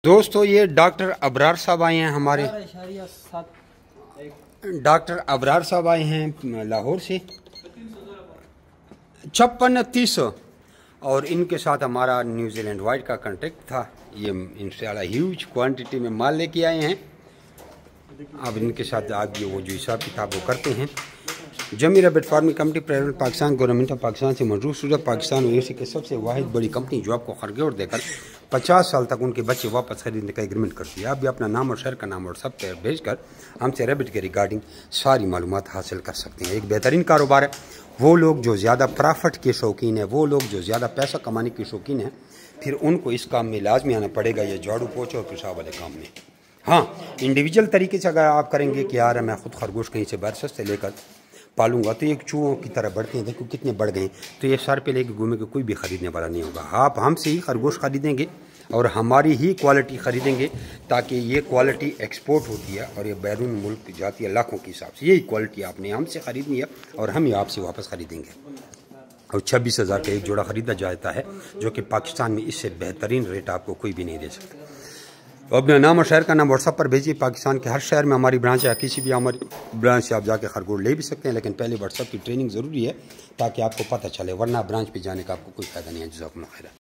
दोस्तों ये डॉक्टर अबरार साहब आए हैं हमारे। डॉक्टर अबरार साहब आए हैं लाहौर से 56-30 और इनके साथ हमारा न्यूजीलैंड वाइट का कॉन्टेक्ट था। ये इंशाल्लाह ह्यूज क्वांटिटी में माल लेके आए हैं। अब इनके साथ आप ये वो जो हिसाब किताब वो करते हैं। जमी rabbit farming company private Pakistan government of Pakistan से मौजूद सूरत पाकिस्तान और एशिया की सबसे वाहिद बड़ी कंपनी जो आपको खरगोश देकर 50 साल तक उनके बच्चे वापस खरीदने का एग्रीमेंट करती है। आप भी अपना नाम और शहर का नाम और सब भेजकर हमसे रैबिट के रिगार्डिंग सारी मालूमात हासिल कर सकते हैं। एक बेहतरीन कारोबार है। वो लोग जो ज़्यादा प्रॉफिट के शौकीन हैं, वो लोग जो ज़्यादा पैसा कमाने के शौकीन हैं, फिर उनको इस काम में लाजमी आना पड़ेगा, ये झाड़ू पोछा और पेशाब वाले काम में। हाँ, इंडिविजुअल तरीके से अगर आप करेंगे कि यार मैं ख़ुद खरगोश कहीं से बाहर से लेकर पालूंगा तो एक चूहों की तरह बढ़ते हैं, देखो कितने बढ़ गए, तो ये सर पे लेके घूमे के कोई भी ख़रीदने वाला नहीं होगा। आप हमसे ही खरगोश ख़रीदेंगे और हमारी ही क्वालिटी ख़रीदेंगे, ताकि ये क्वालिटी एक्सपोर्ट होती है और ये बैरून मुल्क जाती है लाखों के हिसाब से। यही क्वालिटी आपने हमसे ख़रीदनी है और हम ही आपसे वापस ख़रीदेंगे। और 26,000 का एक जोड़ा ख़रीदा जाता है, जो कि पाकिस्तान में इससे बेहतरीन रेट आपको कोई भी नहीं दे सकता। तो अपने नाम और शहर का नाम व्हाट्सएप पर भेजिए। पाकिस्तान के हर शहर में हमारी ब्रांच है, किसी भी हमारी ब्रांच से आप जाके खरगोश ले भी सकते हैं, लेकिन पहले व्हाट्सएप की ट्रेनिंग ज़रूरी है ताकि आपको पता चले, वरना ब्रांच पे जाने का आपको कोई फ़ायदा नहीं है। जज़ाकुमुल्लाह खैर।